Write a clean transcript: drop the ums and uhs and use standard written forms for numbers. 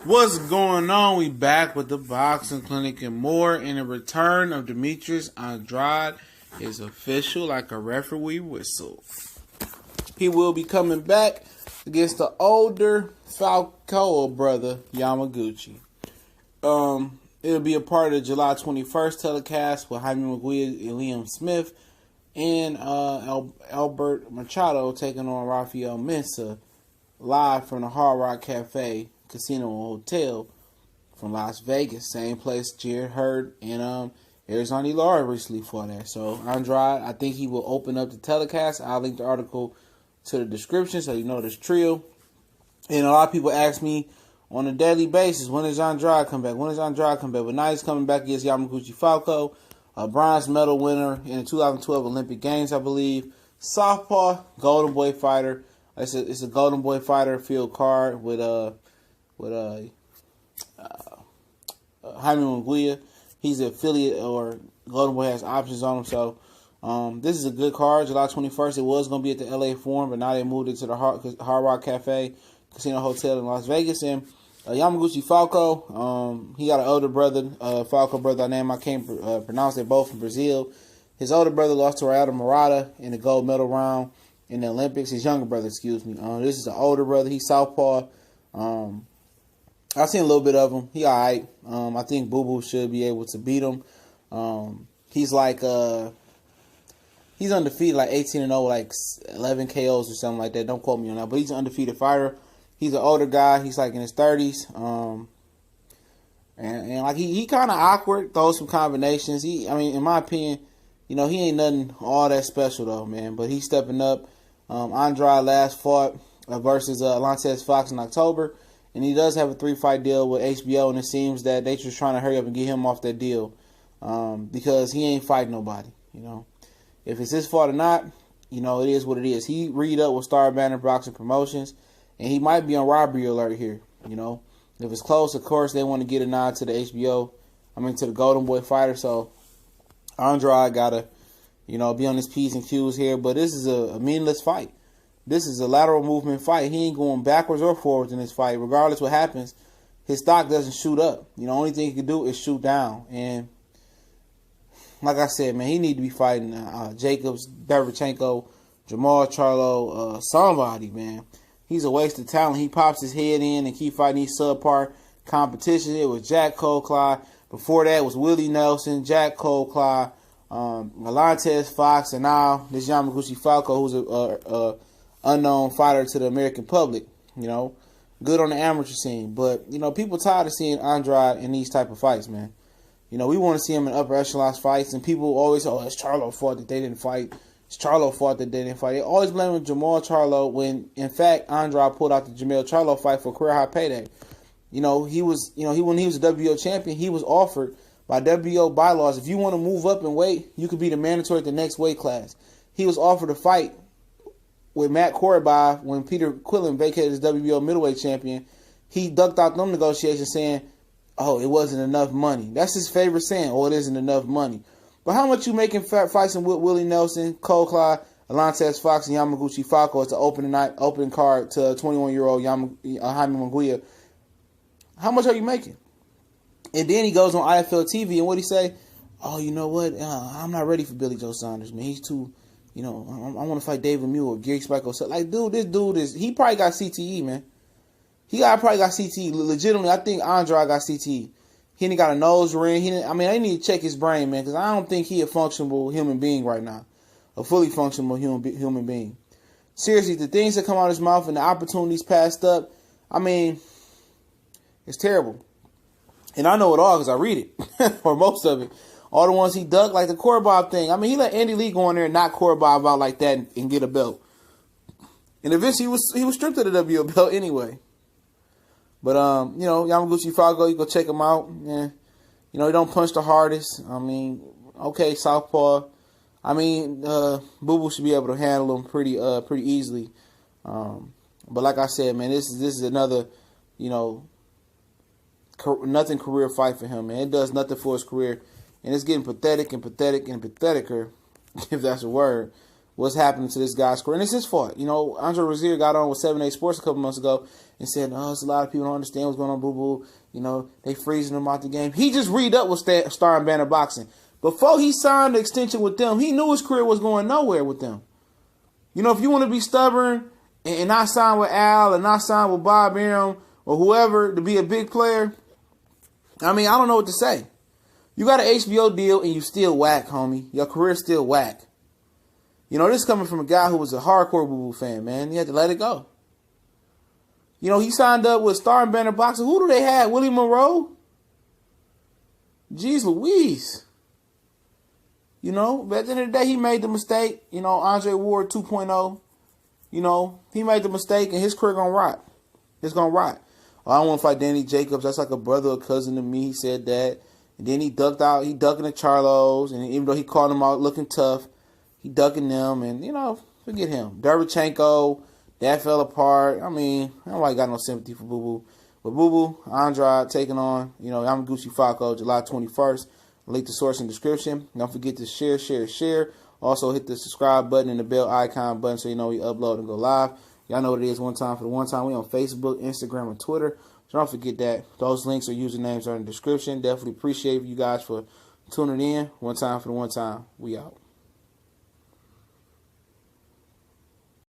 What's going on? We back with the boxing clinic and more, and the return of Demetrius Andrade is official like a referee whistle. He will be coming back against the older Falcao brother, Yamaguchi. It'll be a part of the July 21st telecast with Jaime Munguia and Liam Smith and Albert Machado taking on Rafael Mensah live from the Hard Rock Cafe Casino and Hotel from Las Vegas, same place Jared Hurd and Arizona Lara recently fought at. So Andrade, I think he will open up the telecast. I'll link the article to the description so you know this trio. And a lot of people ask me on a daily basis, when does Andrade come back? When does Andrade come back? But now he's coming back against Yamaguchi Falcão, a bronze medal winner in the 2012 Olympic Games, I believe. Southpaw, Golden Boy fighter. It's a Golden Boy fighter field card with Jaime Munguia. He's an affiliate, or Golden Boy has options on him. So this is a good card. July 21st. It was going to be at the LA Forum, but now they moved it to the Hard Rock Cafe Casino Hotel in Las Vegas. And Yamaguchi Falcão, he got an older brother, Falcao brother. I can't pronounce. They're both from Brazil. His older brother lost to Rafael Murata in the gold medal round in the Olympics. His younger brother, excuse me. This is an older brother. He's southpaw. I've seen a little bit of him. He all right. I think Bobo should be able to beat him. He's like he's undefeated, like 18-0, like 11 KOs or something like that. Don't quote me on that, but he's an undefeated fighter. He's an older guy. He's like in his 30s. And like he kind of awkward, throws some combinations. I mean, in my opinion, he ain't nothing all that special though, man. But he's stepping up. Andrade last fought versus Lances Fox in October, and he does have a 3-fight deal with HBO, and it seems that they just trying to hurry up and get him off that deal because he ain't fighting nobody. If it's his fault or not, it is what it is. He read up with Star Banner Boxing Promotions, and he might be on robbery alert here. If it's close, of course they want to get a nod to the HBO. To the Golden Boy fighter. So Andrade gotta, be on his P's and Q's here. But this is a meaningless fight. This is a lateral movement fight. He ain't going backwards or forwards in this fight. Regardless what happens, his stock doesn't shoot up. Only thing he can do is shoot down. And like I said, man, he need to be fighting Jacobs, Derevchenko, Jamal Charlo, somebody, man. He's a waste of talent. He pops his head in and keep fighting these subpar competition. It was Jack Colclough. Before that was Willie Nelson, Jack Colclough, Lances Fox, and now this Yamaguchi Falcão, who's a unknown fighter to the American public. Good on the amateur scene. But, people tired of seeing Andrade in these type of fights, man. We want to see him in upper echelon fights, and people always say, oh, it's Charlo's fault that they didn't fight. It's Charlo's fault that they didn't fight. They always blame Jamal Charlo when, in fact, Andrade pulled out the Jamal Charlo fight for career high payday. When he was a WBO champion, he was offered by WBO bylaws, if you want to move up in weight, you could be the mandatory at the next weight class. He was offered a fight with Matt Korobov when Peter Quillen vacated his WBO middleweight champion. He ducked out them negotiations saying, oh, it wasn't enough money. That's his favorite saying, oh, it isn't enough money. But how much you making fighting with Willie Nelson, Colclough, Lances Fox, and Yamaguchi Falcão as the opening card to 21-year-old Jaime Munguia? How much are you making? And then he goes on IFL TV, and what he say? Oh, you know what? I'm not ready for Billy Joe Saunders, man. He's too, I want to fight David Muir or Gary Spike. Like, dude, this dude he probably got CTE, man. Probably got CTE. Legitimately, I think Andrade got CTE. He ain't got a nose ring. I need to check his brain, man, because I don't think he a functional human being right now. A fully functional human being. Seriously, the things that come out of his mouth and the opportunities passed up, it's terrible. And I know it all because I read it, or most of it. All the ones he ducked, like the Korobov thing. He let Andy Lee go in there and knock Korobov out like that and get a belt. And eventually he was stripped of the WBO belt anyway. But, Yamaguchi Falcão, you go check him out. Yeah. He don't punch the hardest. Okay, southpaw. Bobo should be able to handle him pretty easily. But like I said, man, this is another, nothing career fight for him, man. It does nothing for his career. And it's getting pathetic and patheticer, if that's a word, what's happening to this guy's career. And it's his fault. You know, Andre Rozier got on with 7-8 Sports a couple months ago and said, oh, there's a lot of people don't understand what's going on, boo-boo. You know, they freezing him out the game. He just read up with Star and Banner Boxing. Before he signed the extension with them, he knew his career was going nowhere with them. You know, if you want to be stubborn and not sign with Al and not sign with Bob Arum or whoever to be a big player, I mean, I don't know what to say. You got an HBO deal and you still whack, homie. Your career's still whack. You know, this is coming from a guy who was a hardcore boo-boo fan, man. He had to let it go. You know, he signed up with Star and Banner Boxing. Who do they have? Willie Monroe? Jeez Louise. You know, but at the end of the day, he made the mistake. You know, Andre Ward 2.0. You know, he made the mistake and his career gonna rot. It's gonna rot. Oh, I don't want to fight Danny Jacobs. That's like a brother or cousin to me. He said that. And then he ducked out. He ducking the Charlos. And even though he called him out looking tough, he ducking them. And, you know, forget him. Derevchenko, that fell apart. I mean, nobody got no sympathy for Boo-Boo. But Boo-Boo, Andrade taking on, you know, Yamaguchi Falcão, July 21st. Link the source in the description. Don't forget to share. Also hit the subscribe button and the bell icon button so you know we upload and go live. Y'all know what it is. One time for the one time. We on Facebook, Instagram, and Twitter. So don't forget that. Those links or usernames are in the description. Definitely appreciate you guys for tuning in. One time for the one time. We out.